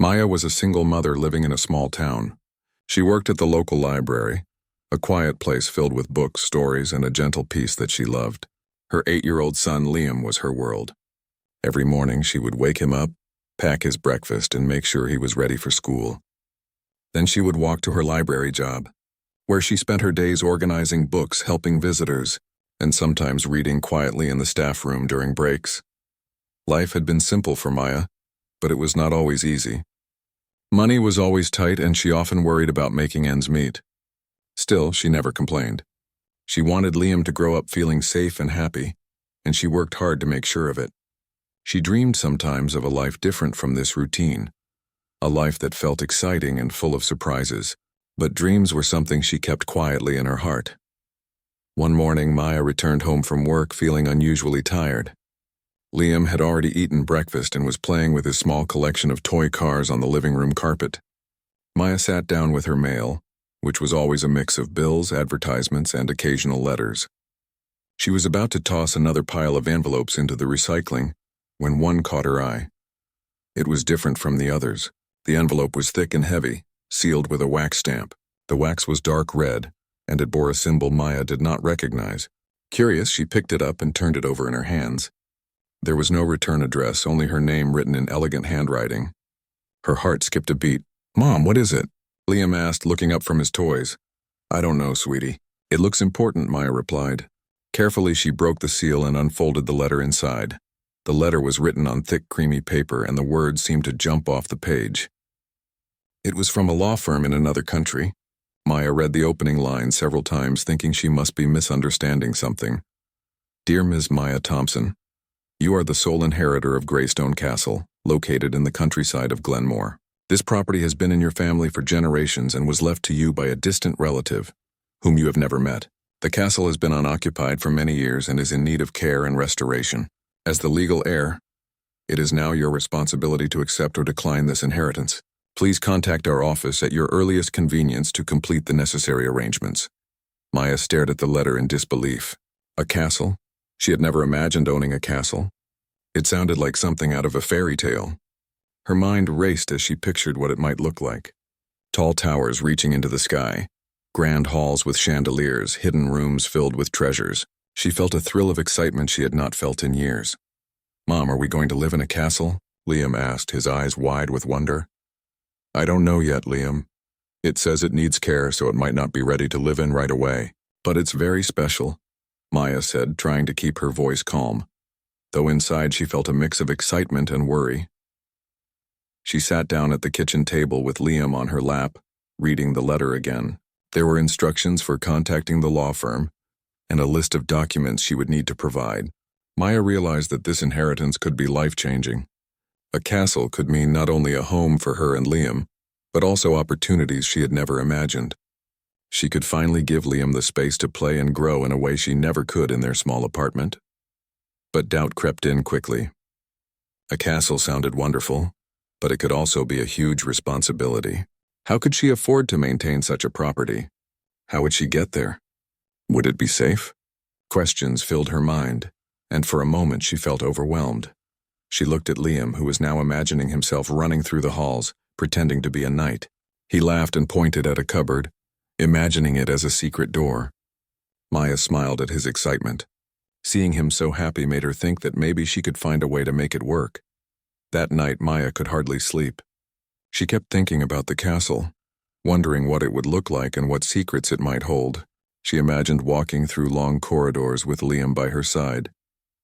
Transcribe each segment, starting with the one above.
Maya was a single mother living in a small town. She worked at the local library, a quiet place filled with books, stories, and a gentle peace that she loved. Her 8-year-old son, Liam, was her world. Every morning she would wake him up, pack his breakfast, and make sure he was ready for school. Then she would walk to her library job, where she spent her days organizing books, helping visitors, and sometimes reading quietly in the staff room during breaks. Life had been simple for Maya, but it was not always easy. Money was always tight, and she often worried about making ends meet. Still, she never complained. She wanted Liam to grow up feeling safe and happy, and she worked hard to make sure of it. She dreamed sometimes of a life different from this routine, a life that felt exciting and full of surprises, but dreams were something she kept quietly in her heart. One morning, Maya returned home from work feeling unusually tired. Liam had already eaten breakfast and was playing with his small collection of toy cars on the living room carpet. Maya sat down with her mail, which was always a mix of bills, advertisements, and occasional letters. She was about to toss another pile of envelopes into the recycling when one caught her eye. It was different from the others. The envelope was thick and heavy, sealed with a wax stamp. The wax was dark red, and it bore a symbol Maya did not recognize. Curious, she picked it up and turned it over in her hands. There was no return address, only her name written in elegant handwriting. Her heart skipped a beat. "Mom, what is it?" Liam asked, looking up from his toys. "I don't know, sweetie." "It looks important," Maya replied. Carefully, she broke the seal and unfolded the letter inside. The letter was written on thick, creamy paper, and the words seemed to jump off the page. It was from a law firm in another country. Maya read the opening line several times, thinking she must be misunderstanding something. "Dear Ms. Maya Thompson, you are the sole inheritor of Greystone Castle, located in the countryside of Glenmore. This property has been in your family for generations and was left to you by a distant relative, whom you have never met. The castle has been unoccupied for many years and is in need of care and restoration. As the legal heir, it is now your responsibility to accept or decline this inheritance. Please contact our office at your earliest convenience to complete the necessary arrangements." Maya stared at the letter in disbelief. A castle? She had never imagined owning a castle. It sounded like something out of a fairy tale. Her mind raced as she pictured what it might look like. Tall towers reaching into the sky, grand halls with chandeliers, hidden rooms filled with treasures. She felt a thrill of excitement she had not felt in years. "Mom, are we going to live in a castle?" Liam asked, his eyes wide with wonder. "I don't know yet, Liam. It says it needs care, so it might not be ready to live in right away. But it's very special," Maya said, trying to keep her voice calm, though inside she felt a mix of excitement and worry. She sat down at the kitchen table with Liam on her lap, reading the letter again. There were instructions for contacting the law firm, and a list of documents she would need to provide. Maya realized that this inheritance could be life-changing. A castle could mean not only a home for her and Liam, but also opportunities she had never imagined. She could finally give Liam the space to play and grow in a way she never could in their small apartment. But doubt crept in quickly. A castle sounded wonderful, but it could also be a huge responsibility. How could she afford to maintain such a property? How would she get there? Would it be safe? Questions filled her mind, and for a moment she felt overwhelmed. She looked at Liam, who was now imagining himself running through the halls, pretending to be a knight. He laughed and pointed at a cupboard, imagining it as a secret door. Maya smiled at his excitement. Seeing him so happy made her think that maybe she could find a way to make it work. That night, Maya could hardly sleep. She kept thinking about the castle, wondering what it would look like and what secrets it might hold. She imagined walking through long corridors with Liam by her side,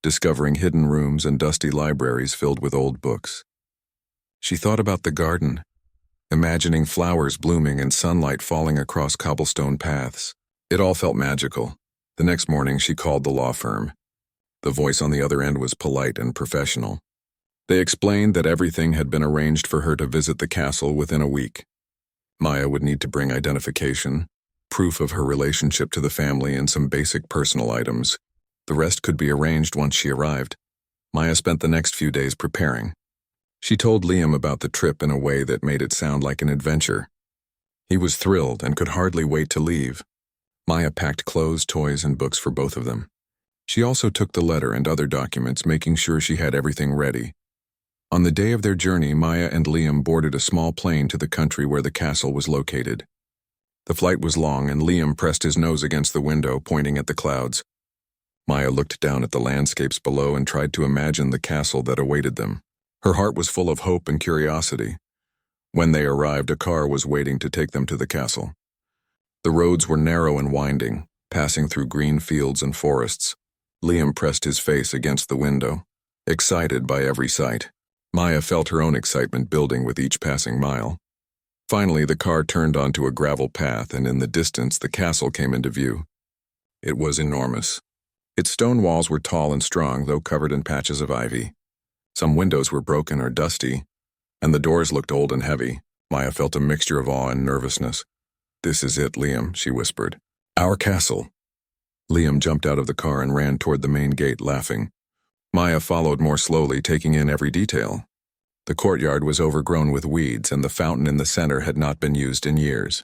discovering hidden rooms and dusty libraries filled with old books. She thought about the garden, imagining flowers blooming and sunlight falling across cobblestone paths. It all felt magical. The next morning, she called the law firm. The voice on the other end was polite and professional. They explained that everything had been arranged for her to visit the castle within a week. Maya would need to bring identification, proof of her relationship to the family, and some basic personal items. The rest could be arranged once she arrived. Maya spent the next few days preparing. She told Liam about the trip in a way that made it sound like an adventure. He was thrilled and could hardly wait to leave. Maya packed clothes, toys, and books for both of them. She also took the letter and other documents, making sure she had everything ready. On the day of their journey, Maya and Liam boarded a small plane to the country where the castle was located. The flight was long, and Liam pressed his nose against the window, pointing at the clouds. Maya looked down at the landscapes below and tried to imagine the castle that awaited them. Her heart was full of hope and curiosity. When they arrived, a car was waiting to take them to the castle. The roads were narrow and winding, passing through green fields and forests. Liam pressed his face against the window, excited by every sight. Maya felt her own excitement building with each passing mile. Finally, the car turned onto a gravel path, and in the distance, the castle came into view. It was enormous. Its stone walls were tall and strong, though covered in patches of ivy. Some windows were broken or dusty, and the doors looked old and heavy. Maya felt a mixture of awe and nervousness. "This is it, Liam," she whispered. "Our castle." Liam jumped out of the car and ran toward the main gate, laughing. Maya followed more slowly, taking in every detail. The courtyard was overgrown with weeds, and the fountain in the center had not been used in years.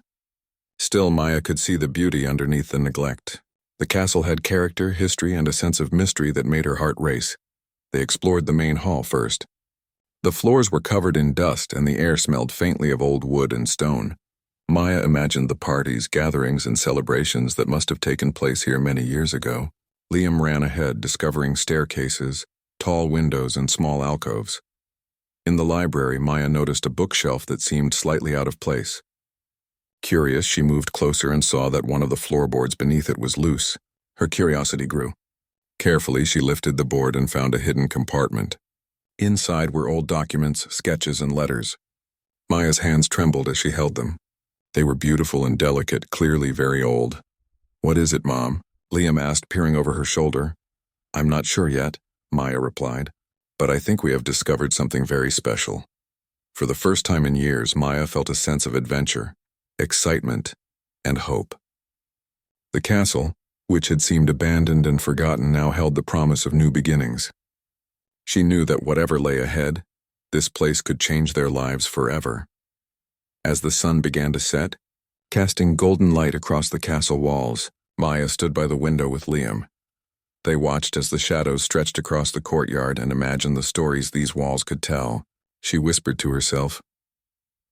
Still, Maya could see the beauty underneath the neglect. The castle had character, history, and a sense of mystery that made her heart race. They explored the main hall first. The floors were covered in dust, and the air smelled faintly of old wood and stone. Maya imagined the parties, gatherings, and celebrations that must have taken place here many years ago. Liam ran ahead, discovering staircases, tall windows, and small alcoves. In the library, Maya noticed a bookshelf that seemed slightly out of place. Curious, she moved closer and saw that one of the floorboards beneath it was loose. Her curiosity grew. Carefully, she lifted the board and found a hidden compartment. Inside were old documents, sketches, and letters. Maya's hands trembled as she held them. They were beautiful and delicate, clearly very old. "What is it, Mom?" Liam asked, peering over her shoulder. "I'm not sure yet," Maya replied, "but I think we have discovered something very special." For the first time in years, Maya felt a sense of adventure, excitement, and hope. The castle, which had seemed abandoned and forgotten, now held the promise of new beginnings. She knew that whatever lay ahead, this place could change their lives forever. As the sun began to set, casting golden light across the castle walls, Maya stood by the window with Liam. They watched as the shadows stretched across the courtyard and imagined the stories these walls could tell. She whispered to herself,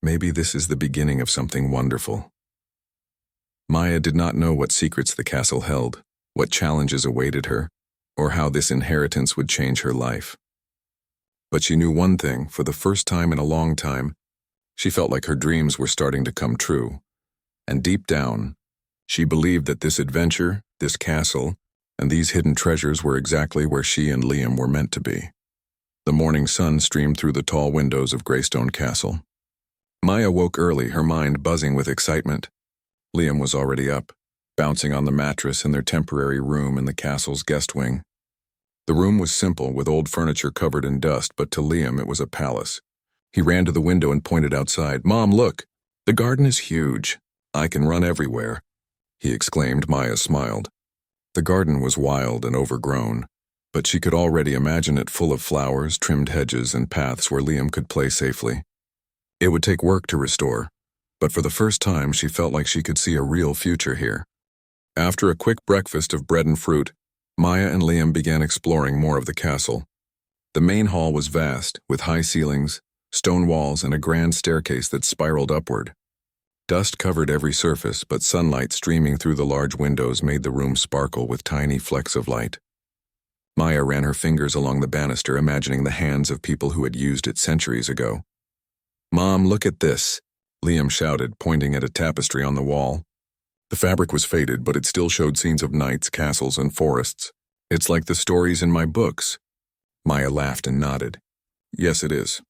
"Maybe this is the beginning of something wonderful." Maya did not know what secrets the castle held, what challenges awaited her, or how this inheritance would change her life. But she knew one thing: for the first time in a long time, she felt like her dreams were starting to come true. And deep down, she believed that this adventure, this castle, and these hidden treasures were exactly where she and Liam were meant to be. The morning sun streamed through the tall windows of Greystone Castle. Maya woke early, her mind buzzing with excitement. Liam was already up, bouncing on the mattress in their temporary room in the castle's guest wing. The room was simple, with old furniture covered in dust, but to Liam it was a palace. He ran to the window and pointed outside. "Mom, look! The garden is huge. I can run everywhere," he exclaimed. Maya smiled. The garden was wild and overgrown, but she could already imagine it full of flowers, trimmed hedges, and paths where Liam could play safely. It would take work to restore, but for the first time she felt like she could see a real future here. After a quick breakfast of bread and fruit, Maya and Liam began exploring more of the castle. The main hall was vast, with high ceilings, stone walls, and a grand staircase that spiraled upward. Dust covered every surface, but sunlight streaming through the large windows made the room sparkle with tiny flecks of light. Maya ran her fingers along the banister, imagining the hands of people who had used it centuries ago. "Mom, look at this," Liam shouted, pointing at a tapestry on the wall. The fabric was faded, but it still showed scenes of knights, castles, and forests. "It's like the stories in my books." Maya laughed and nodded. "Yes, it is.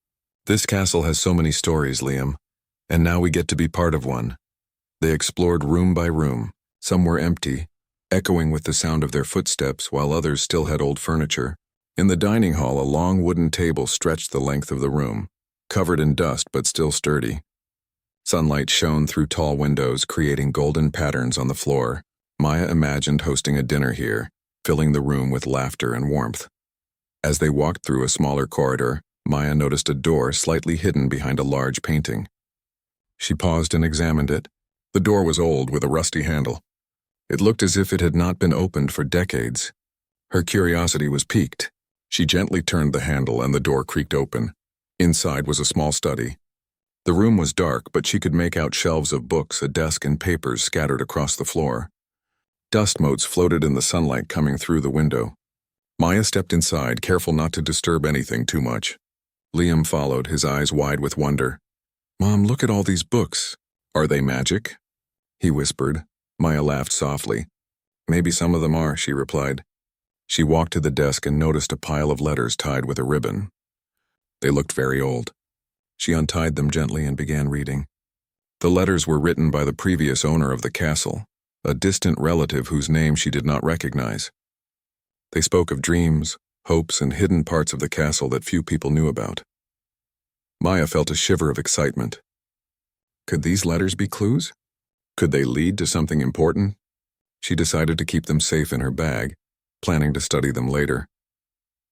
This castle has so many stories, Liam, and now we get to be part of one." They explored room by room. Some were empty, echoing with the sound of their footsteps, while others still had old furniture. In the dining hall, a long wooden table stretched the length of the room, covered in dust but still sturdy. Sunlight shone through tall windows, creating golden patterns on the floor. Maya imagined hosting a dinner here, filling the room with laughter and warmth. As they walked through a smaller corridor, Maya noticed a door slightly hidden behind a large painting. She paused and examined it. The door was old, with a rusty handle. It looked as if it had not been opened for decades. Her curiosity was piqued. She gently turned the handle and the door creaked open. Inside was a small study. The room was dark, but she could make out shelves of books, a desk, and papers scattered across the floor. Dust motes floated in the sunlight coming through the window. Maya stepped inside, careful not to disturb anything too much. Liam followed, his eyes wide with wonder. "Mom, look at all these books. Are they magic?" he whispered. Maya laughed softly. "Maybe some of them are," she replied. She walked to the desk and noticed a pile of letters tied with a ribbon. They looked very old. She untied them gently and began reading. The letters were written by the previous owner of the castle, a distant relative whose name she did not recognize. They spoke of dreams, hopes, and hidden parts of the castle that few people knew about. Maya felt a shiver of excitement. Could these letters be clues? Could they lead to something important? She decided to keep them safe in her bag, planning to study them later.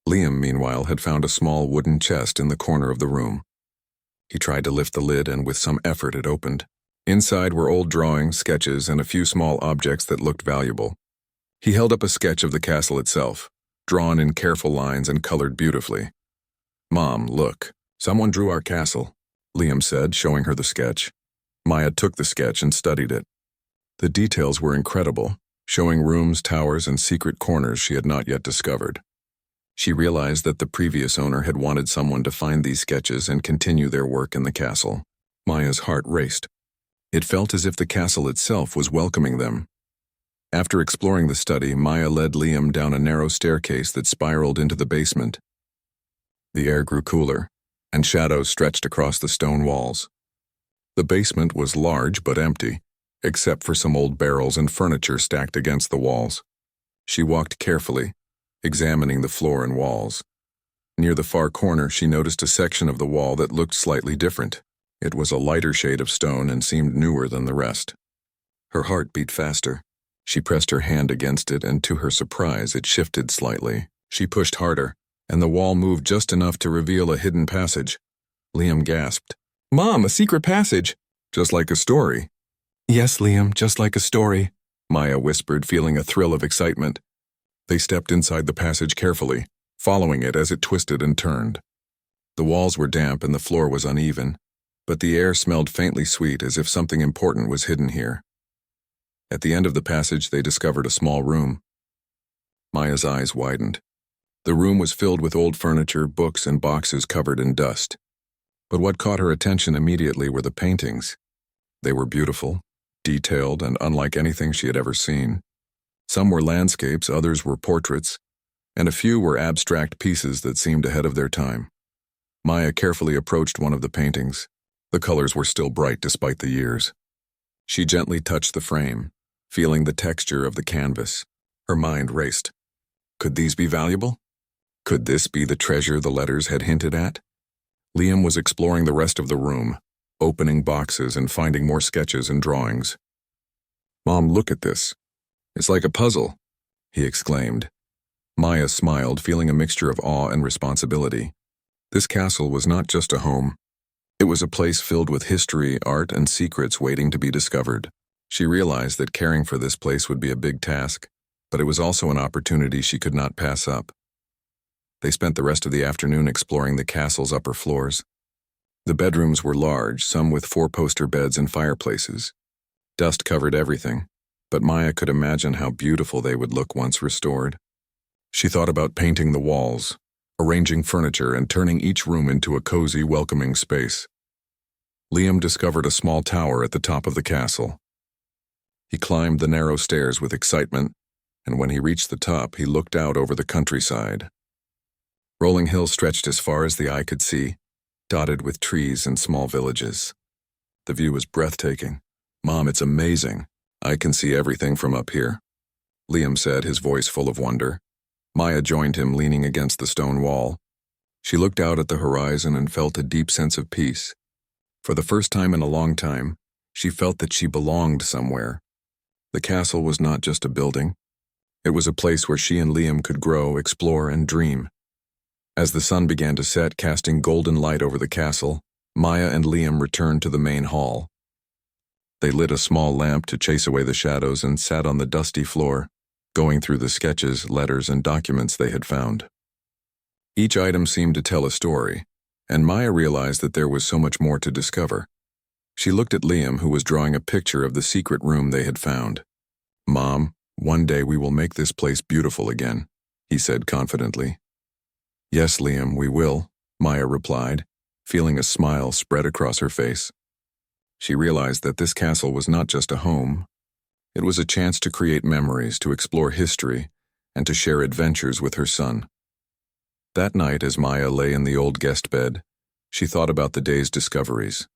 Liam, meanwhile, had found a small wooden chest in the corner of the room. He tried to lift the lid, and with some effort it opened. Inside were old drawings, sketches, and a few small objects that looked valuable. He held up a sketch of the castle itself, drawn in careful lines and colored beautifully. "Mom, look, someone drew our castle," Liam said, showing her the sketch. Maya took the sketch and studied it. The details were incredible, showing rooms, towers, and secret corners she had not yet discovered. She realized that the previous owner had wanted someone to find these sketches and continue their work in the castle. Maya's heart raced. It felt as if the castle itself was welcoming them. After exploring the study, Maya led Liam down a narrow staircase that spiraled into the basement. The air grew cooler, and shadows stretched across the stone walls. The basement was large but empty, except for some old barrels and furniture stacked against the walls. She walked carefully, examining the floor and walls. Near the far corner, she noticed a section of the wall that looked slightly different. It was a lighter shade of stone and seemed newer than the rest. Her heart beat faster. She pressed her hand against it, and to her surprise, it shifted slightly. She pushed harder, and the wall moved just enough to reveal a hidden passage. Liam gasped. "Mom, a secret passage!" "Just like a story." "Yes, Liam, just like a story," Maya whispered, feeling a thrill of excitement. They stepped inside the passage carefully, following it as it twisted and turned. The walls were damp and the floor was uneven, but the air smelled faintly sweet, as if something important was hidden here. At the end of the passage, they discovered a small room. Maya's eyes widened. The room was filled with old furniture, books, and boxes covered in dust. But what caught her attention immediately were the paintings. They were beautiful, detailed, and unlike anything she had ever seen. Some were landscapes, others were portraits, and a few were abstract pieces that seemed ahead of their time. Maya carefully approached one of the paintings. The colors were still bright despite the years. She gently touched the frame, feeling the texture of the canvas. Her mind raced. Could these be valuable? Could this be the treasure the letters had hinted at? Liam was exploring the rest of the room, opening boxes and finding more sketches and drawings. "Mom, look at this. It's like a puzzle," he exclaimed. Maya smiled, feeling a mixture of awe and responsibility. This castle was not just a home. It was a place filled with history, art, and secrets waiting to be discovered. She realized that caring for this place would be a big task, but it was also an opportunity she could not pass up. They spent the rest of the afternoon exploring the castle's upper floors. The bedrooms were large, some with four-poster beds and fireplaces. Dust covered everything, but Maya could imagine how beautiful they would look once restored. She thought about painting the walls, arranging furniture, and turning each room into a cozy, welcoming space. Liam discovered a small tower at the top of the castle. He climbed the narrow stairs with excitement, and when he reached the top, he looked out over the countryside. Rolling hills stretched as far as the eye could see, dotted with trees and small villages. The view was breathtaking. "Mom, it's amazing. I can see everything from up here," Liam said, his voice full of wonder. Maya joined him, leaning against the stone wall. She looked out at the horizon and felt a deep sense of peace. For the first time in a long time, she felt that she belonged somewhere. The castle was not just a building. It was a place where she and Liam could grow, explore, and dream. As the sun began to set, casting golden light over the castle, Maya and Liam returned to the main hall. They lit a small lamp to chase away the shadows and sat on the dusty floor, going through the sketches, letters, and documents they had found. Each item seemed to tell a story, and Maya realized that there was so much more to discover. She looked at Liam, who was drawing a picture of the secret room they had found. "Mom, one day we will make this place beautiful again," he said confidently. "Yes, Liam, we will," Maya replied, feeling a smile spread across her face. She realized that this castle was not just a home. It was a chance to create memories, to explore history, and to share adventures with her son. That night, as Maya lay in the old guest bed, she thought about the day's discoveries.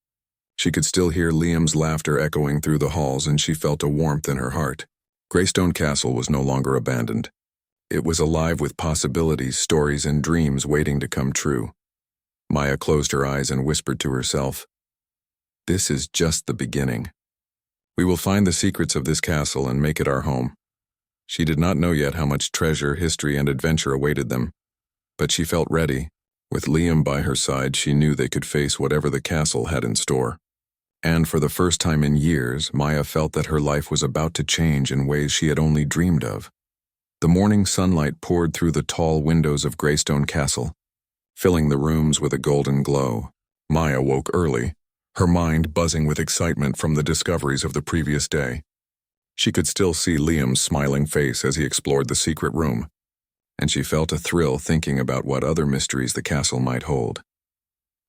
She could still hear Liam's laughter echoing through the halls, and she felt a warmth in her heart. Greystone Castle was no longer abandoned. It was alive with possibilities, stories, and dreams waiting to come true. Maya closed her eyes and whispered to herself, "This is just the beginning. We will find the secrets of this castle and make it our home." She did not know yet how much treasure, history, and adventure awaited them, but she felt ready. With Liam by her side, she knew they could face whatever the castle had in store. And for the first time in years, Maya felt that her life was about to change in ways she had only dreamed of. The morning sunlight poured through the tall windows of Greystone Castle, filling the rooms with a golden glow. Maya woke early, her mind buzzing with excitement from the discoveries of the previous day. She could still see Liam's smiling face as he explored the secret room, and she felt a thrill thinking about what other mysteries the castle might hold.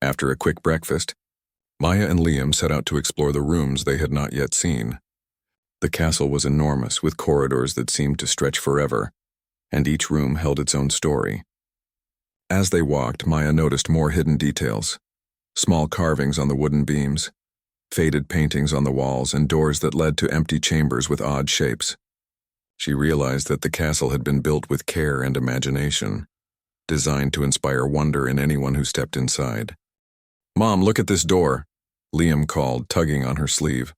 After a quick breakfast, Maya and Liam set out to explore the rooms they had not yet seen. The castle was enormous, with corridors that seemed to stretch forever, and each room held its own story. As they walked, Maya noticed more hidden details: small carvings on the wooden beams, faded paintings on the walls, and doors that led to empty chambers with odd shapes. She realized that the castle had been built with care and imagination, designed to inspire wonder in anyone who stepped inside. "Mom, look at this door," Liam called, tugging on her sleeve.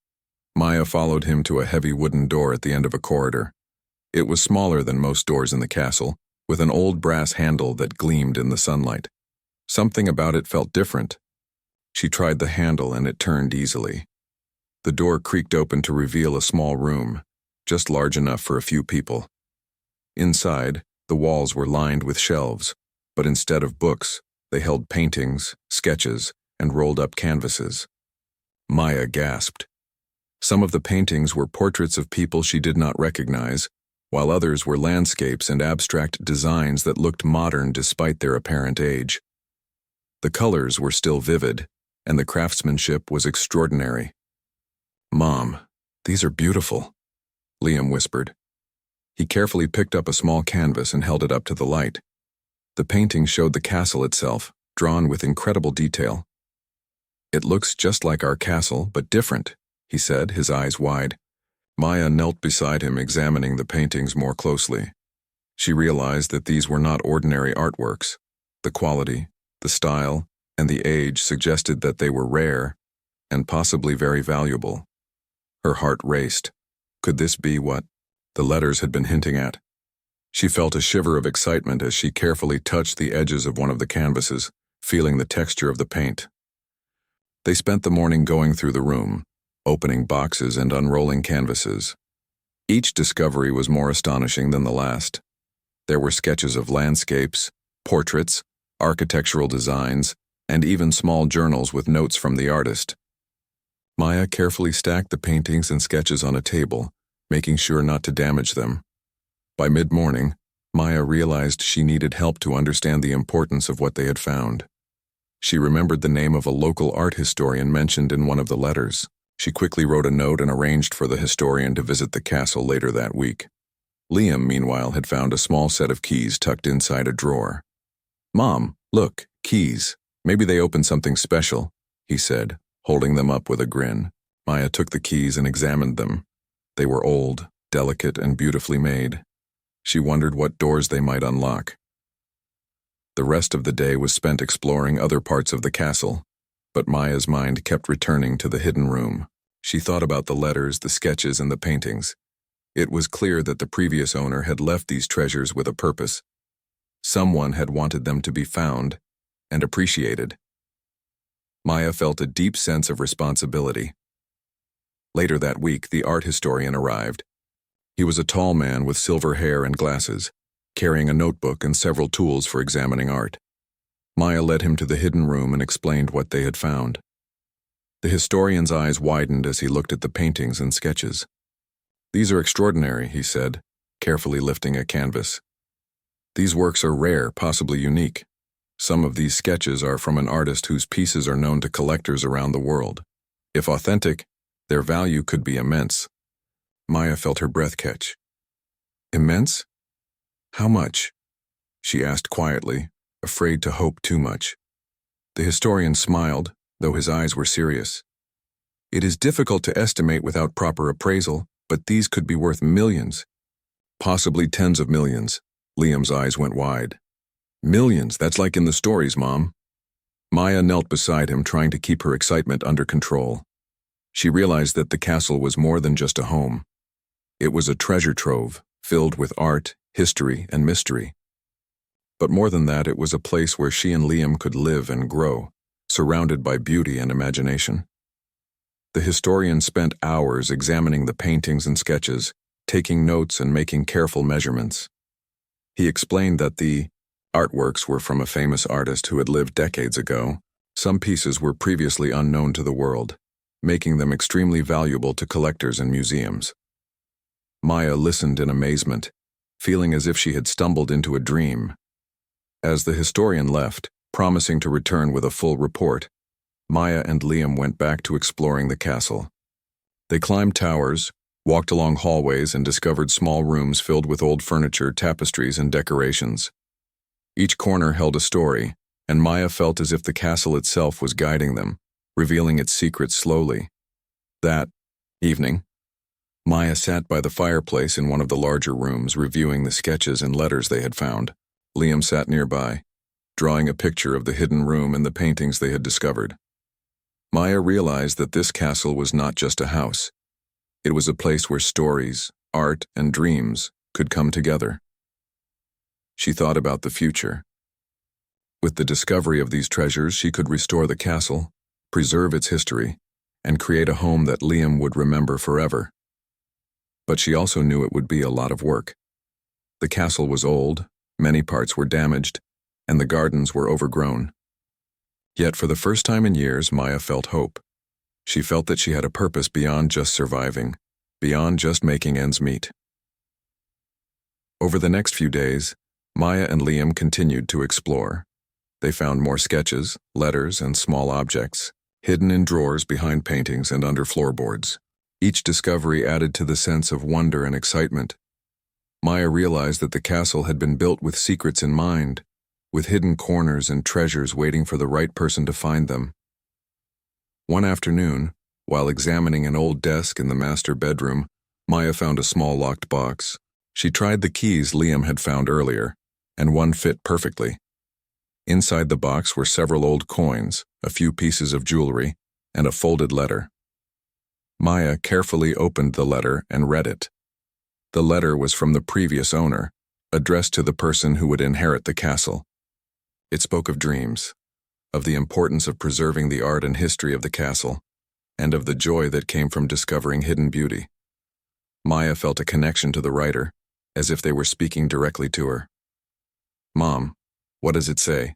Maya followed him to a heavy wooden door at the end of a corridor. It was smaller than most doors in the castle, with an old brass handle that gleamed in the sunlight. Something about it felt different. She tried the handle and it turned easily. The door creaked open to reveal a small room, just large enough for a few people. Inside, the walls were lined with shelves, but instead of books, they held paintings, sketches, and rolled-up canvases. Maya gasped. Some of the paintings were portraits of people she did not recognize, while others were landscapes and abstract designs that looked modern despite their apparent age. The colors were still vivid, and the craftsmanship was extraordinary. "Mom, these are beautiful," Liam whispered. He carefully picked up a small canvas and held it up to the light. The painting showed the castle itself, drawn with incredible detail. "It looks just like our castle, but different," he said, his eyes wide. Maya knelt beside him, examining the paintings more closely. She realized that these were not ordinary artworks. The quality, the style, and the age suggested that they were rare and possibly very valuable. Her heart raced. Could this be what the letters had been hinting at? She felt a shiver of excitement as she carefully touched the edges of one of the canvases, feeling the texture of the paint. They spent the morning going through the room, opening boxes and unrolling canvases. Each discovery was more astonishing than the last. There were sketches of landscapes, portraits, architectural designs, and even small journals with notes from the artist. Maya carefully stacked the paintings and sketches on a table, making sure not to damage them. By mid-morning, Maya realized she needed help to understand the importance of what they had found. She remembered the name of a local art historian mentioned in one of the letters. She quickly wrote a note and arranged for the historian to visit the castle later that week. Liam, meanwhile, had found a small set of keys tucked inside a drawer. "Mom, look, keys. Maybe they open something special," he said, holding them up with a grin. Maya took the keys and examined them. They were old, delicate, and beautifully made. She wondered what doors they might unlock. The rest of the day was spent exploring other parts of the castle, but Maya's mind kept returning to the hidden room. She thought about the letters, the sketches, and the paintings. It was clear that the previous owner had left these treasures with a purpose. Someone had wanted them to be found and appreciated. Maya felt a deep sense of responsibility. Later that week, the art historian arrived. He was a tall man with silver hair and glasses, carrying a notebook and several tools for examining art. Maya led him to the hidden room and explained what they had found. The historian's eyes widened as he looked at the paintings and sketches. "These are extraordinary," he said, carefully lifting a canvas. "These works are rare, possibly unique. Some of these sketches are from an artist whose pieces are known to collectors around the world. If authentic, their value could be immense." Maya felt her breath catch. "Immense? How much?" she asked quietly, afraid to hope too much. The historian smiled, though his eyes were serious. "It is difficult to estimate without proper appraisal, but these could be worth millions. Possibly tens of millions." Liam's eyes went wide. "Millions, that's like in the stories, Mom." Maya knelt beside him, trying to keep her excitement under control. She realized that the castle was more than just a home. It was a treasure trove, filled with art, history, and mystery. But more than that, it was a place where she and Liam could live and grow, surrounded by beauty and imagination. The historian spent hours examining the paintings and sketches, taking notes and making careful measurements. He explained that the artworks were from a famous artist who had lived decades ago. Some pieces were previously unknown to the world, making them extremely valuable to collectors and museums. Maya listened in amazement, feeling as if she had stumbled into a dream. As the historian left, promising to return with a full report, Maya and Liam went back to exploring the castle. They climbed towers, walked along hallways, and discovered small rooms filled with old furniture, tapestries, and decorations. Each corner held a story, and Maya felt as if the castle itself was guiding them, revealing its secrets slowly. That evening, Maya sat by the fireplace in one of the larger rooms, reviewing the sketches and letters they had found. Liam sat nearby, drawing a picture of the hidden room and the paintings they had discovered. Maya realized that this castle was not just a house. It was a place where stories, art, and dreams could come together. She thought about the future. With the discovery of these treasures, she could restore the castle, preserve its history, and create a home that Liam would remember forever. But she also knew it would be a lot of work. The castle was old, many parts were damaged, and the gardens were overgrown. Yet for the first time in years, Maya felt hope. She felt that she had a purpose beyond just surviving, beyond just making ends meet. Over the next few days, Maya and Liam continued to explore. They found more sketches, letters, and small objects, hidden in drawers behind paintings and under floorboards. Each discovery added to the sense of wonder and excitement. Maya realized that the castle had been built with secrets in mind, with hidden corners and treasures waiting for the right person to find them. One afternoon, while examining an old desk in the master bedroom, Maya found a small locked box. She tried the keys Liam had found earlier, and one fit perfectly. Inside the box were several old coins, a few pieces of jewelry, and a folded letter. Maya carefully opened the letter and read it. The letter was from the previous owner, addressed to the person who would inherit the castle. It spoke of dreams, of the importance of preserving the art and history of the castle, and of the joy that came from discovering hidden beauty. Maya felt a connection to the writer, as if they were speaking directly to her. "Mom, what does it say?"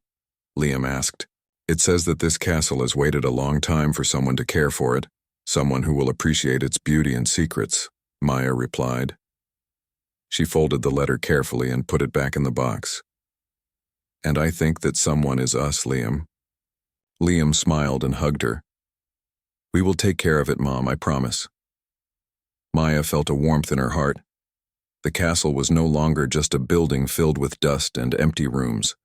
Liam asked. "It says that this castle has waited a long time for someone to care for it, someone who will appreciate its beauty and secrets," Maya replied. She folded the letter carefully and put it back in the box. "And I think that someone is us, Liam." Liam smiled and hugged her. "We will take care of it, Mom, I promise." Maya felt a warmth in her heart. The castle was no longer just a building filled with dust and empty rooms.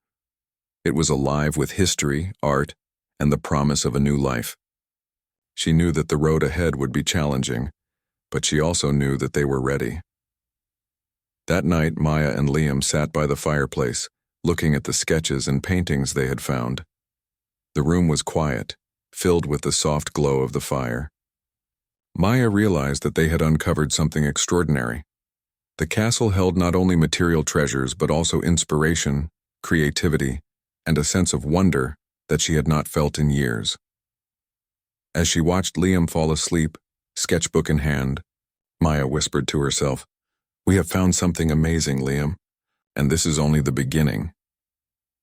It was alive with history, art, and the promise of a new life. She knew that the road ahead would be challenging, but she also knew that they were ready. That night, Maya and Liam sat by the fireplace, looking at the sketches and paintings they had found. The room was quiet, filled with the soft glow of the fire. Maya realized that they had uncovered something extraordinary. The castle held not only material treasures but also inspiration, creativity, and a sense of wonder that she had not felt in years. As she watched Liam fall asleep, sketchbook in hand, Maya whispered to herself, "We have found something amazing, Liam, and this is only the beginning."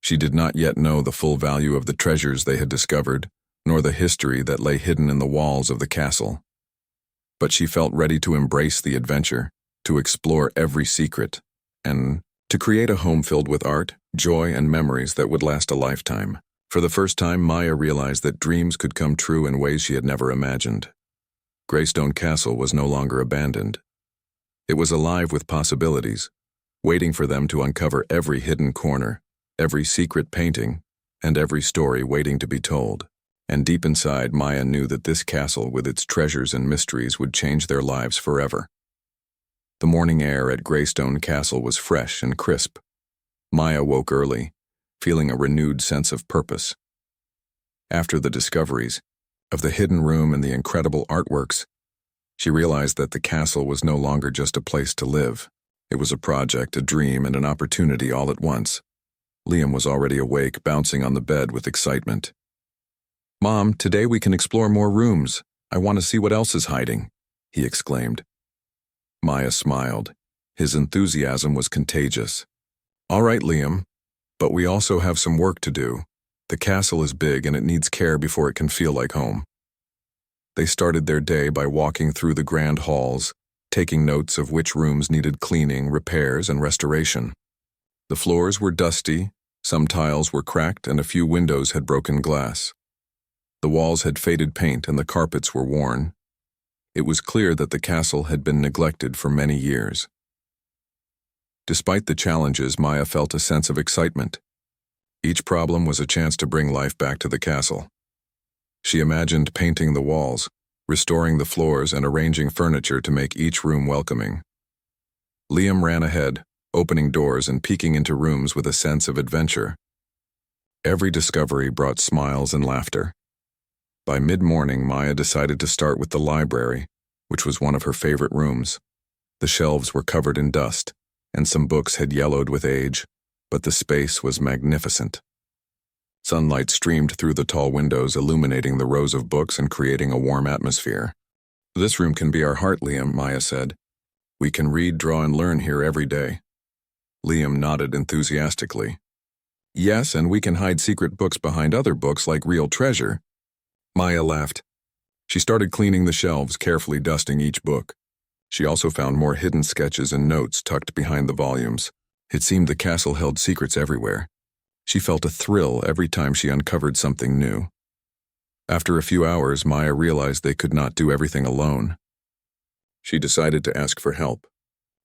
She did not yet know the full value of the treasures they had discovered, nor the history that lay hidden in the walls of the castle. But she felt ready to embrace the adventure, to explore every secret, and to create a home filled with art, joy, and memories that would last a lifetime. For the first time, Maya realized that dreams could come true in ways she had never imagined. Greystone Castle was no longer abandoned. It was alive with possibilities, waiting for them to uncover every hidden corner, every secret painting, and every story waiting to be told. And deep inside, Maya knew that this castle with its treasures and mysteries would change their lives forever. The morning air at Greystone Castle was fresh and crisp. Maya woke early, feeling a renewed sense of purpose. After the discoveries of the hidden room and the incredible artworks, she realized that the castle was no longer just a place to live. It was a project, a dream, and an opportunity all at once. Liam was already awake, bouncing on the bed with excitement. "Mom, today we can explore more rooms. I want to see what else is hiding," he exclaimed. Maya smiled. His enthusiasm was contagious. "All right, Liam, but we also have some work to do. The castle is big and it needs care before it can feel like home." They started their day by walking through the grand halls, taking notes of which rooms needed cleaning, repairs, and restoration. The floors were dusty, some tiles were cracked, and a few windows had broken glass. The walls had faded paint and the carpets were worn. It was clear that the castle had been neglected for many years. Despite the challenges, Maya felt a sense of excitement. Each problem was a chance to bring life back to the castle. She imagined painting the walls, restoring the floors, and arranging furniture to make each room welcoming. Liam ran ahead, opening doors and peeking into rooms with a sense of adventure. Every discovery brought smiles and laughter. By mid-morning, Maya decided to start with the library, which was one of her favorite rooms. The shelves were covered in dust, and some books had yellowed with age, but the space was magnificent. Sunlight streamed through the tall windows, illuminating the rows of books and creating a warm atmosphere. "This room can be our heart, Liam," Maya said. "We can read, draw, and learn here every day." Liam nodded enthusiastically. "Yes, and we can hide secret books behind other books like real treasure." Maya laughed. She started cleaning the shelves, carefully dusting each book. She also found more hidden sketches and notes tucked behind the volumes. It seemed the castle held secrets everywhere. She felt a thrill every time she uncovered something new. After a few hours, Maya realized they could not do everything alone. She decided to ask for help.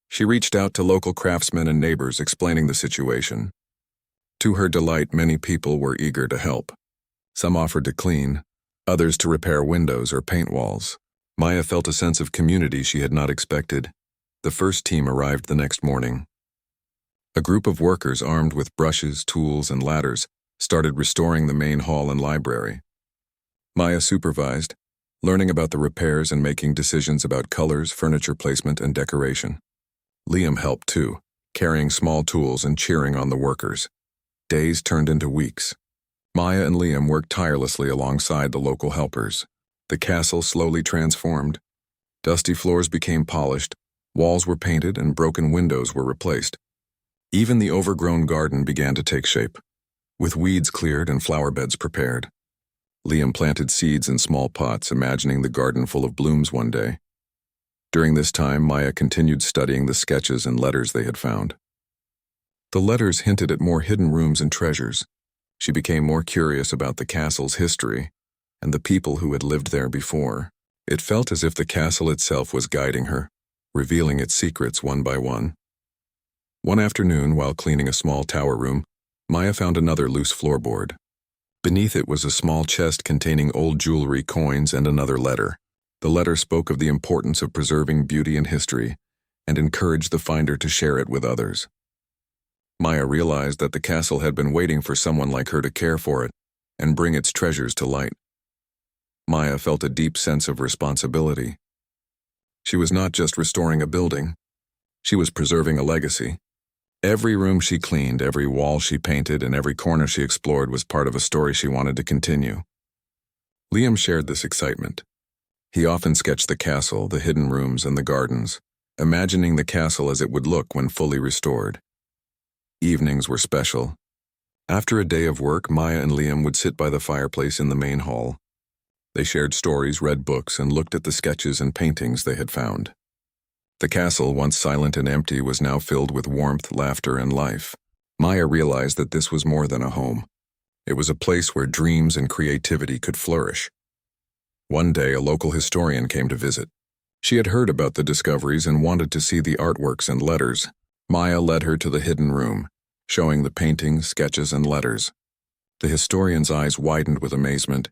She reached out to local craftsmen and neighbors, explaining the situation. To her delight, many people were eager to help. Some offered to clean, others to repair windows or paint walls. Maya felt a sense of community she had not expected. The first team arrived the next morning. A group of workers armed with brushes, tools, and ladders started restoring the main hall and library. Maya supervised, learning about the repairs and making decisions about colors, furniture placement, and decoration. Liam helped too, carrying small tools and cheering on the workers. Days turned into weeks. Maya and Liam worked tirelessly alongside the local helpers. The castle slowly transformed. Dusty floors became polished, walls were painted, and broken windows were replaced. Even the overgrown garden began to take shape, with weeds cleared and flower beds prepared. Liam planted seeds in small pots, imagining the garden full of blooms one day. During this time, Maya continued studying the sketches and letters they had found. The letters hinted at more hidden rooms and treasures. She became more curious about the castle's history and the people who had lived there before. It felt as if the castle itself was guiding her, revealing its secrets one by one. One afternoon, while cleaning a small tower room, Maya found another loose floorboard. Beneath it was a small chest containing old jewelry, coins, and another letter. The letter spoke of the importance of preserving beauty and history, and encouraged the finder to share it with others. Maya realized that the castle had been waiting for someone like her to care for it and bring its treasures to light. Maya felt a deep sense of responsibility. She was not just restoring a building, she was preserving a legacy. Every room she cleaned, every wall she painted, and every corner she explored was part of a story she wanted to continue. Liam shared this excitement. He often sketched the castle, the hidden rooms, and the gardens, imagining the castle as it would look when fully restored. Evenings were special. After a day of work, Maya and Liam would sit by the fireplace in the main hall. They shared stories, read books, and looked at the sketches and paintings they had found. The castle, once silent and empty, was now filled with warmth, laughter, and life. Maya realized that this was more than a home. It was a place where dreams and creativity could flourish. One day, a local historian came to visit. She had heard about the discoveries and wanted to see the artworks and letters. Maya led her to the hidden room, showing the paintings, sketches, and letters. The historian's eyes widened with amazement.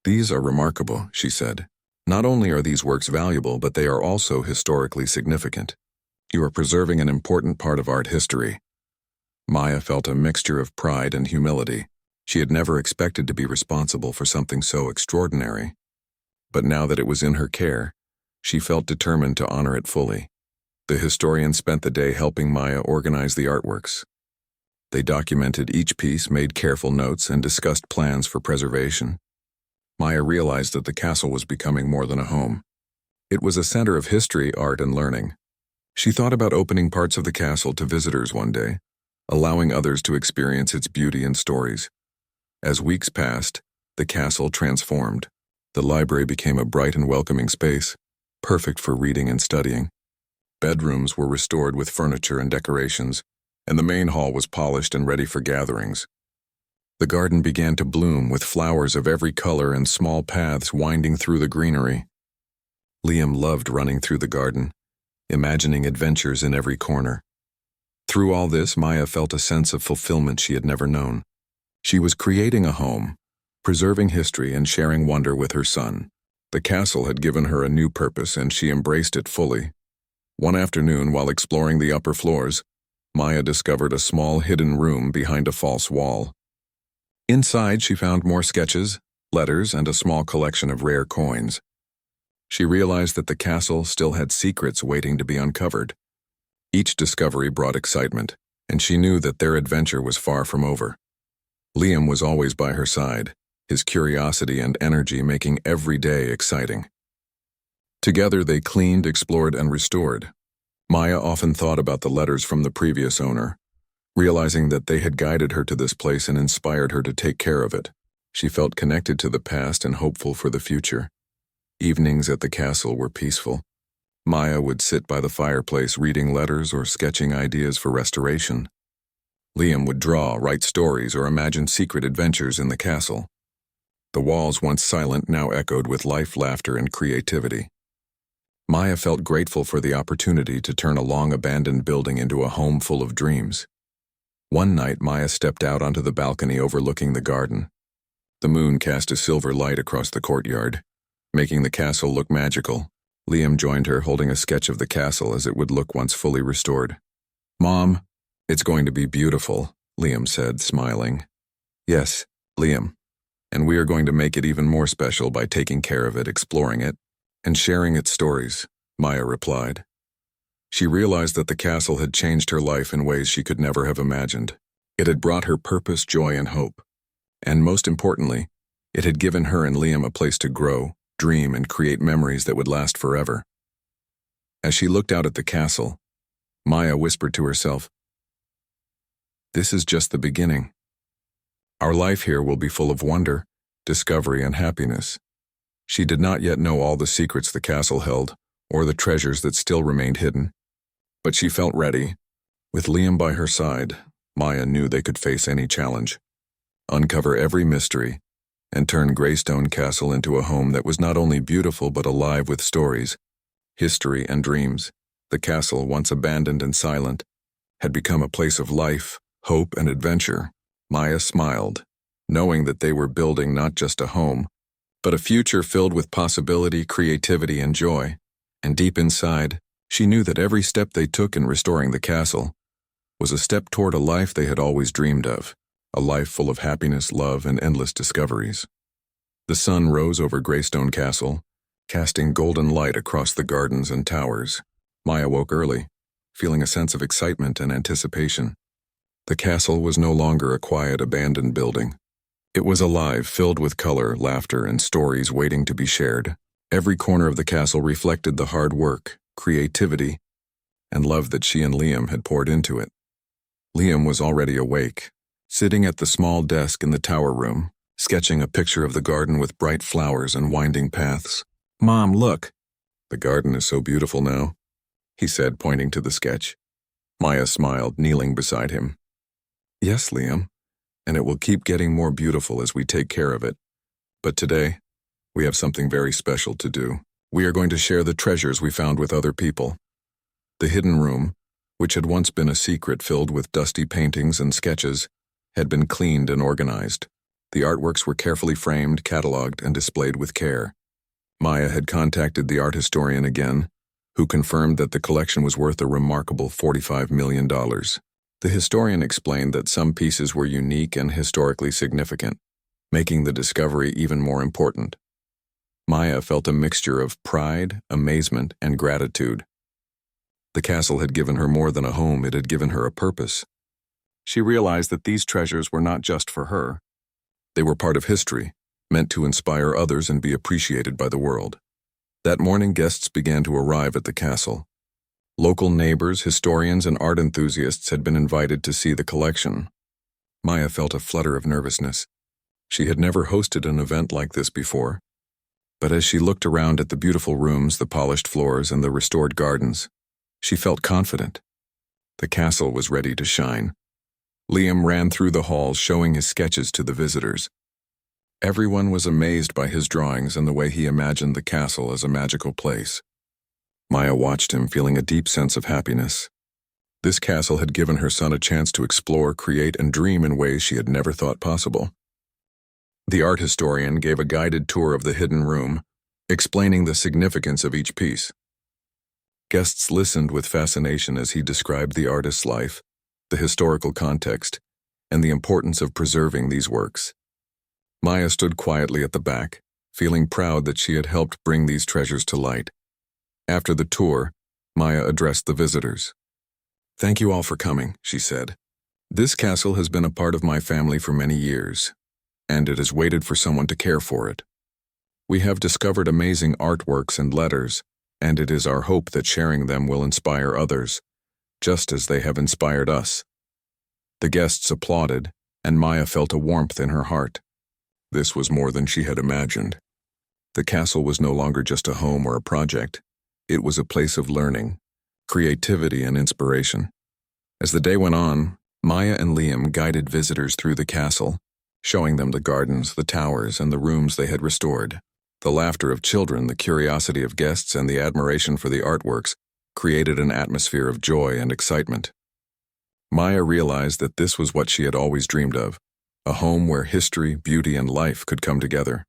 "These are remarkable," she said. "Not only are these works valuable, but they are also historically significant. You are preserving an important part of art history." Maya felt a mixture of pride and humility. She had never expected to be responsible for something so extraordinary. But now that it was in her care, she felt determined to honor it fully. The historian spent the day helping Maya organize the artworks. They documented each piece, made careful notes, and discussed plans for preservation. Maya realized that the castle was becoming more than a home. It was a center of history, art, and learning. She thought about opening parts of the castle to visitors one day, allowing others to experience its beauty and stories. As weeks passed, the castle transformed. The library became a bright and welcoming space, perfect for reading and studying. Bedrooms were restored with furniture and decorations, and the main hall was polished and ready for gatherings. The garden began to bloom with flowers of every color and small paths winding through the greenery. Liam loved running through the garden, imagining adventures in every corner. Through all this, Maya felt a sense of fulfillment she had never known. She was creating a home, preserving history, and sharing wonder with her son. The castle had given her a new purpose, and she embraced it fully. One afternoon, while exploring the upper floors, Maya discovered a small hidden room behind a false wall. Inside, she found more sketches, letters, and a small collection of rare coins. She realized that the castle still had secrets waiting to be uncovered. Each discovery brought excitement, and she knew that their adventure was far from over. Liam was always by her side, his curiosity and energy making every day exciting. Together they cleaned, explored, and restored. Maya often thought about the letters from the previous owner, realizing that they had guided her to this place and inspired her to take care of it. She felt connected to the past and hopeful for the future. Evenings at the castle were peaceful. Maya would sit by the fireplace reading letters or sketching ideas for restoration. Liam would draw, write stories, or imagine secret adventures in the castle. The walls, once silent, now echoed with life, laughter, and creativity. Maya felt grateful for the opportunity to turn a long-abandoned building into a home full of dreams. One night, Maya stepped out onto the balcony overlooking the garden. The moon cast a silver light across the courtyard, making the castle look magical. Liam joined her, holding a sketch of the castle as it would look once fully restored. "Mom, it's going to be beautiful," Liam said, smiling. "Yes, Liam, and we are going to make it even more special by taking care of it, exploring it, and sharing its stories," Maya replied. She realized that the castle had changed her life in ways she could never have imagined. It had brought her purpose, joy, and hope. And most importantly, it had given her and Liam a place to grow, dream, and create memories that would last forever. As she looked out at the castle, Maya whispered to herself, "This is just the beginning. Our life here will be full of wonder, discovery, and happiness." She did not yet know all the secrets the castle held, or the treasures that still remained hidden. But she felt ready. With Liam by her side, Maya knew they could face any challenge, uncover every mystery, and turn Greystone Castle into a home that was not only beautiful but alive with stories, history, and dreams. The castle, once abandoned and silent, had become a place of life, hope, and adventure. Maya smiled, knowing that they were building not just a home, but a future filled with possibility, creativity, and joy. And deep inside, she knew that every step they took in restoring the castle was a step toward a life they had always dreamed of, a life full of happiness, love, and endless discoveries. The sun rose over Greystone Castle, casting golden light across the gardens and towers. Maya woke early, feeling a sense of excitement and anticipation. The castle was no longer a quiet, abandoned building. It was alive, filled with color, laughter, and stories waiting to be shared. Every corner of the castle reflected the hard work, creativity, and love that she and Liam had poured into it. Liam was already awake, sitting at the small desk in the tower room, sketching a picture of the garden with bright flowers and winding paths. "Mom, look! The garden is so beautiful now," he said, pointing to the sketch. Maya smiled, kneeling beside him. "Yes, Liam, and it will keep getting more beautiful as we take care of it. But today, we have something very special to do. We are going to share the treasures we found with other people." The hidden room, which had once been a secret filled with dusty paintings and sketches, had been cleaned and organized. The artworks were carefully framed, catalogued, and displayed with care. Maya had contacted the art historian again, who confirmed that the collection was worth a remarkable $45 million. The historian explained that some pieces were unique and historically significant, making the discovery even more important. Maya felt a mixture of pride, amazement, and gratitude. The castle had given her more than a home, it had given her a purpose. She realized that these treasures were not just for her. They were part of history, meant to inspire others and be appreciated by the world. That morning, guests began to arrive at the castle. Local neighbors, historians, and art enthusiasts had been invited to see the collection. Maya felt a flutter of nervousness. She had never hosted an event like this before. But as she looked around at the beautiful rooms, the polished floors, and the restored gardens, she felt confident. The castle was ready to shine. Liam ran through the halls, showing his sketches to the visitors. Everyone was amazed by his drawings and the way he imagined the castle as a magical place. Maya watched him, feeling a deep sense of happiness. This castle had given her son a chance to explore, create, and dream in ways she had never thought possible. The art historian gave a guided tour of the hidden room, explaining the significance of each piece. Guests listened with fascination as he described the artist's life, the historical context, and the importance of preserving these works. Maya stood quietly at the back, feeling proud that she had helped bring these treasures to light. After the tour, Maya addressed the visitors. "Thank you all for coming," she said. "This castle has been a part of my family for many years, and it has waited for someone to care for it. We have discovered amazing artworks and letters, and it is our hope that sharing them will inspire others, just as they have inspired us." The guests applauded, and Maya felt a warmth in her heart. This was more than she had imagined. The castle was no longer just a home or a project. It was a place of learning, creativity, and inspiration. As the day went on, Maya and Liam guided visitors through the castle, showing them the gardens, the towers, and the rooms they had restored. The laughter of children, the curiosity of guests, and the admiration for the artworks created an atmosphere of joy and excitement. Maya realized that this was what she had always dreamed of, a home where history, beauty, and life could come together.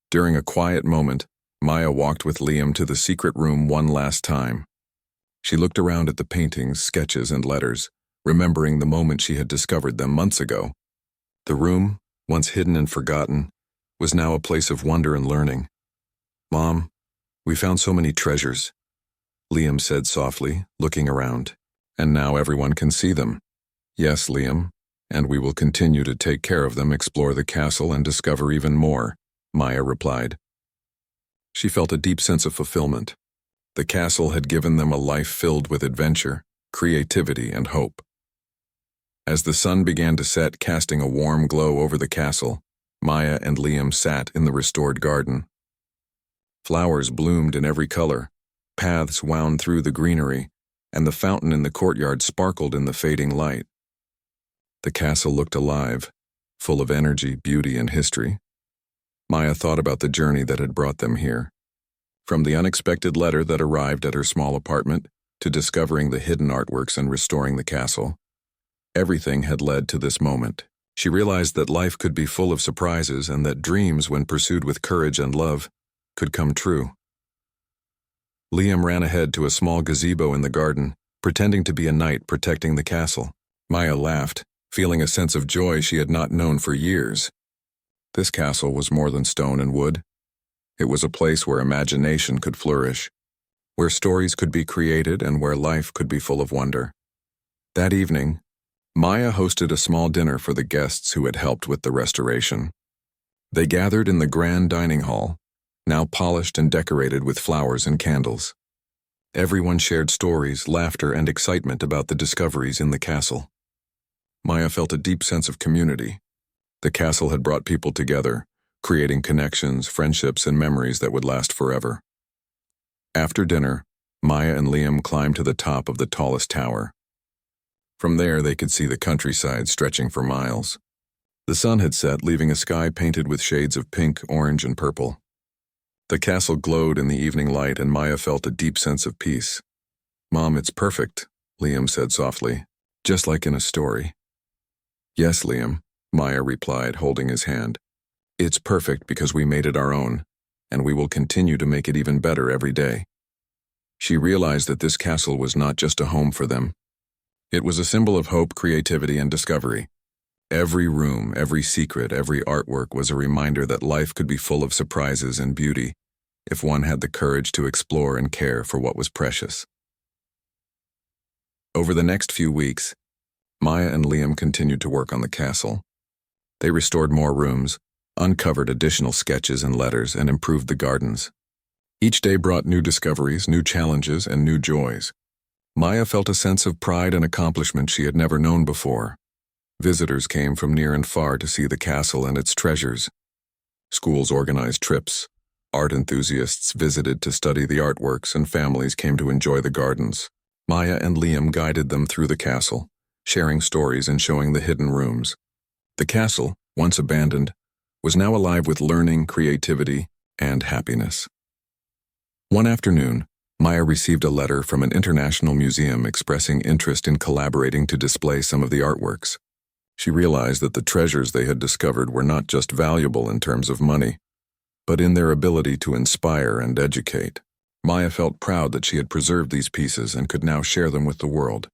During a quiet moment, Maya walked with Liam to the secret room one last time. She looked around at the paintings, sketches, and letters, remembering the moment she had discovered them months ago. The room, once hidden and forgotten, was now a place of wonder and learning. "Mom, we found so many treasures," Liam said softly, looking around. "And now everyone can see them." "Yes, Liam, and we will continue to take care of them, explore the castle, and discover even more," Maya replied. She felt a deep sense of fulfillment. The castle had given them a life filled with adventure, creativity, and hope. As the sun began to set, casting a warm glow over the castle, Maya and Liam sat in the restored garden. Flowers bloomed in every color, paths wound through the greenery, and the fountain in the courtyard sparkled in the fading light. The castle looked alive, full of energy, beauty, and history. Maya thought about the journey that had brought them here. From the unexpected letter that arrived at her small apartment, to discovering the hidden artworks and restoring the castle, everything had led to this moment. She realized that life could be full of surprises and that dreams, when pursued with courage and love, could come true. Liam ran ahead to a small gazebo in the garden, pretending to be a knight protecting the castle. Maya laughed, feeling a sense of joy she had not known for years. This castle was more than stone and wood. It was a place where imagination could flourish, where stories could be created, and where life could be full of wonder. That evening, Maya hosted a small dinner for the guests who had helped with the restoration. They gathered in the grand dining hall, now polished and decorated with flowers and candles. Everyone shared stories, laughter, and excitement about the discoveries in the castle. Maya felt a deep sense of community. The castle had brought people together, creating connections, friendships, and memories that would last forever. After dinner, Maya and Liam climbed to the top of the tallest tower. From there, they could see the countryside stretching for miles. The sun had set, leaving a sky painted with shades of pink, orange, and purple. The castle glowed in the evening light, and Maya felt a deep sense of peace. "Mom, it's perfect," Liam said softly, "just like in a story." "Yes, Liam," Maya replied, holding his hand. "It's perfect because we made it our own, and we will continue to make it even better every day." She realized that this castle was not just a home for them. It was a symbol of hope, creativity, and discovery. Every room, every secret, every artwork was a reminder that life could be full of surprises and beauty if one had the courage to explore and care for what was precious. Over the next few weeks, Maya and Liam continued to work on the castle. They restored more rooms, uncovered additional sketches and letters, and improved the gardens. Each day brought new discoveries, new challenges, and new joys. Maya felt a sense of pride and accomplishment she had never known before. Visitors came from near and far to see the castle and its treasures. Schools organized trips, art enthusiasts visited to study the artworks, and families came to enjoy the gardens. Maya and Liam guided them through the castle, sharing stories and showing the hidden rooms. The castle, once abandoned, was now alive with learning, creativity, and happiness. One afternoon, Maya received a letter from an international museum expressing interest in collaborating to display some of the artworks. She realized that the treasures they had discovered were not just valuable in terms of money, but in their ability to inspire and educate. Maya felt proud that she had preserved these pieces and could now share them with the world.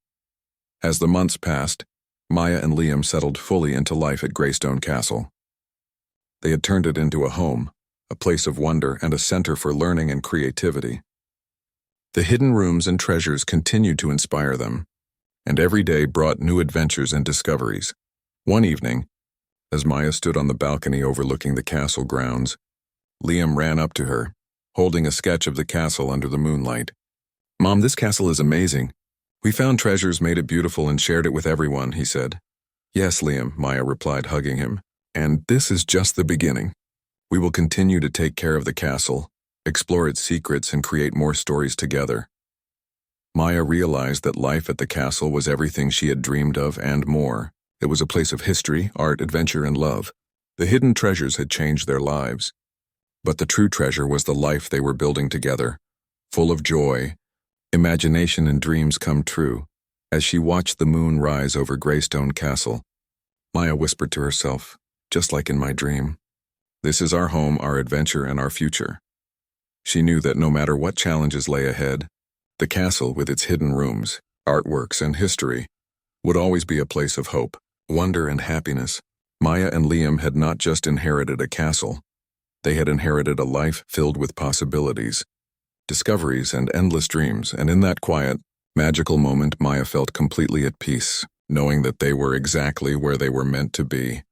As the months passed, Maya and Liam settled fully into life at Greystone Castle. They had turned it into a home, a place of wonder, and a center for learning and creativity. The hidden rooms and treasures continued to inspire them, and every day brought new adventures and discoveries. One evening, as Maya stood on the balcony overlooking the castle grounds, Liam ran up to her, holding a sketch of the castle under the moonlight. "Mom, this castle is amazing. We found treasures, made it beautiful, and shared it with everyone," he said. "Yes, Liam," Maya replied, hugging him. "And this is just the beginning. We will continue to take care of the castle, explore its secrets, and create more stories together." Maya realized that life at the castle was everything she had dreamed of and more. It was a place of history, art, adventure, and love. The hidden treasures had changed their lives, but the true treasure was the life they were building together, full of joy, imagination, and dreams come true. As she watched the moon rise over Greystone Castle, Maya whispered to herself, "Just like in my dream. This is our home, our adventure, and our future." She knew that no matter what challenges lay ahead, the castle, with its hidden rooms, artworks, and history, would always be a place of hope, wonder, and happiness. Maya and Liam had not just inherited a castle. They had inherited a life filled with possibilities, discoveries, and endless dreams, and in that quiet, magical moment, Maya felt completely at peace, knowing that they were exactly where they were meant to be,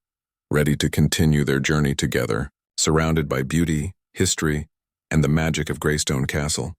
ready to continue their journey together, surrounded by beauty, history, and the magic of Greystone Castle.